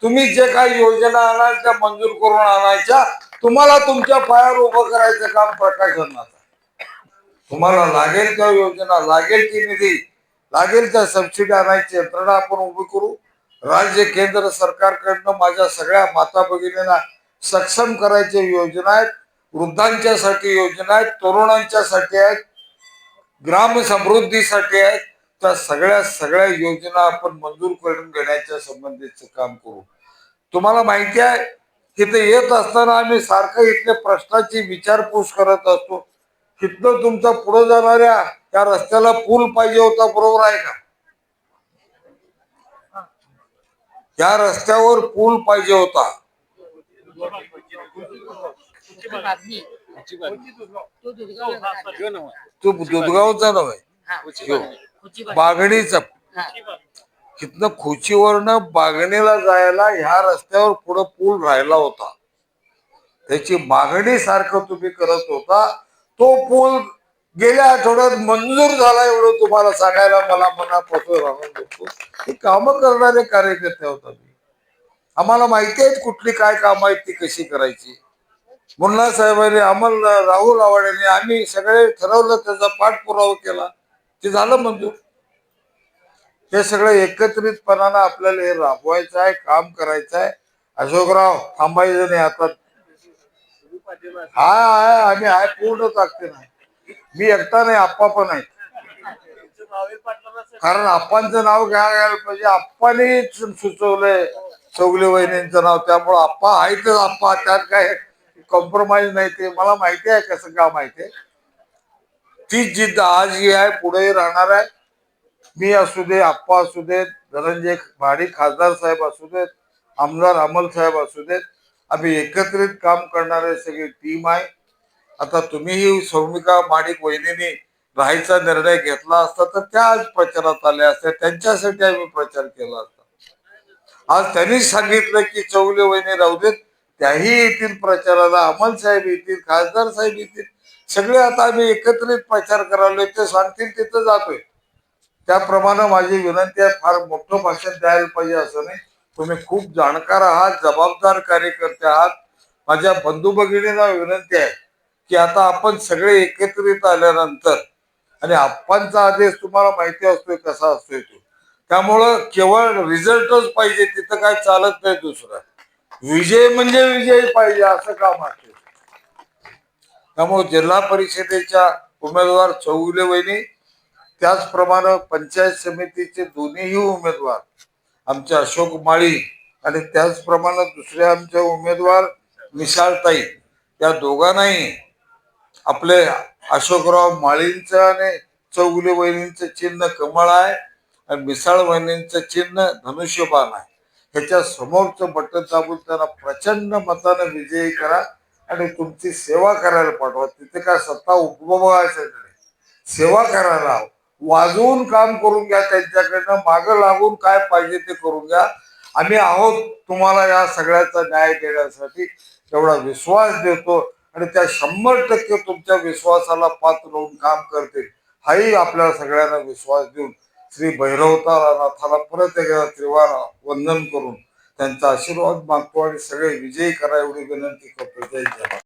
तुम्ही जे काही योजना आणाल त्या मंजूर करून आणायच्या. तुम्हाला तुमच्या पायावर उभं करायचं काम प्रकाश अण्णाचं. तुम्हाला लागेल त्या योजना, लागेल ती निधी, लागेल त्या सबसिडी आणायची यंत्रणा आपण उभी करू. राज्य केंद्र सरकारकडनं माझ्या सगळ्या माता भगिनींना सक्षम करायच्या योजना आहेत. वृद्धांच्यासाठी योजना आहेत, तरुणांच्यासाठी आहेत, ग्राम समृद्धीसाठी आहेत. त्या सगळ्या योजना आपण मंजूर करून घेण्याच्या संबंधीचं काम करू. तुम्हाला माहिती आहे की ते येत असताना आम्ही सारखं इथल्या प्रश्नाची विचारपूस करत असतो. तिथनं तुमचा पुढे जाणाऱ्या त्या रस्त्याला पूल पाहिजे होता, बरोबर आहे का? त्या रस्त्यावर पूल पाहिजे होता. तो दुधगावचा नव्हे, बागणीचा. तिथनं खोचीवरनं बागणीला जायला ह्या रस्त्यावर पुढे पूल राहिला होता. त्याची मागणी सारखं तुम्ही करत होता. तो पूल गेल्या आठवड्यात मंजूर झाला, एवढं तुम्हाला सांगायला मला मनापासून आनंद होतो. ही कामं करणारे कार्यकर्ते होता. आम्हाला माहिती आहे कुठली काय कामं आहेत, ती कशी करायची. मुन्ना साहेबांनी, अमल राहुल आवाड्याने, आम्ही सगळे ठरवलं, त्याचा पाठपुरावा केला, ते झालं मंजूर. हे सगळं एकत्रितपणानं आपल्याला हे राबवायचं आहे, काम करायचं आहे. अशोकराव थांबायचं नाही आता. हाय आम्ही हाय पूर्ण ताकद नाही. मी एकटा नाही, आप्पा पण आहे. कारण आप्पांचं नाव घ्यायला पाहिजे. आप्पांनीच सुचवलंय चौगले वहिनींचं नाव, त्यामुळं आप्पा आहेतच आप्पा. त्यात काय कॉम्प्रोमाइज नाही. ते मला माहिती आहे कसं काम आहे ते. तीच जिद्द आजही आहे, पुढेही राहणार आहे. मी असू दे, आप्पा असू देत, धनंजय भाडी खासदार साहेब असू देत, आमदार अमल साहेब असू देत, आम्ही एकत्रित काम करणारे सगळी टीम आहे. आता तुम्हीही सौमिका माडिक वहिनींनी राहायचा निर्णय घेतला असता तर त्या आज प्रचारात आल्या असत्या. त्यांच्यासाठी आम्ही प्रचार केला असता. आज त्यांनीच सांगितलं की चौगले वहिनी राहू देत, त्याही येतील प्रचाराला, अमल साहेब येतील, खासदार साहेब येतील, सगळे आता आम्ही एकत्रित प्रचार करायला. ते सांगतील तिथं जातोय. त्याप्रमाणे माझी विनंती आहे. फार मोठं भाषण द्यायला पाहिजे असं नाही. तुम्ही खूप जाणकार आहात, जबाबदार कार्यकर्ते आहात. माझ्या बंधू भगिनींना विनंती आहे की आता आपण सगळे एकत्रित आल्यानंतर, आणि आप्पांचा आदेश तुम्हाला माहिती असतोय कसा असतोय तो, त्यामुळं केवळ रिझल्टच पाहिजे, तिथं काय चालत नाही. दुसरं विजय म्हणजे विजय पाहिजे, असं काम असते. त्यामुळे जिल्हा परिषदेच्या उमेदवार चौगुले वहिनी, त्याचप्रमाणे पंचायत समितीचे दोन्हीही उमेदवार आमचे अशोक माळी, आणि त्याचप्रमाणे दुसरे आमचे उमेदवार मिसाळताई, या दोघांनाही आपले अशोकराव माळींचं आणि चौगुले वहिनींचं चिन्ह कमळ आहे, आणि मिसाळ वहिनींचं चिन्ह धनुष्यबाण आहे. ह्याच्या समोरचं बटन दाबून त्यांना प्रचंड मताने विजयी करा आणि तुमची सेवा करायला पाठवा. तिथे काय सत्ता उपभोगायचं नाही, सेवा करायला वाजवून काम करून घ्या. त्यांच्याकडनं मागं लागून काय पाहिजे ते करून घ्या. आम्ही आहोत तुम्हाला या सगळ्याचा न्याय देण्यासाठी, एवढा विश्वास देतो. आणि त्या 100% तुमच्या विश्वासाला पात्र होऊन काम करतील, हाही आपल्या सगळ्यांना विश्वास देऊन श्री भैरवनाथाला परत एकदा त्रिवार वंदन करून त्यांचा आशीर्वाद मागतो आणि सगळे विजयी करा एवढी विनंती करतो. जय जवान.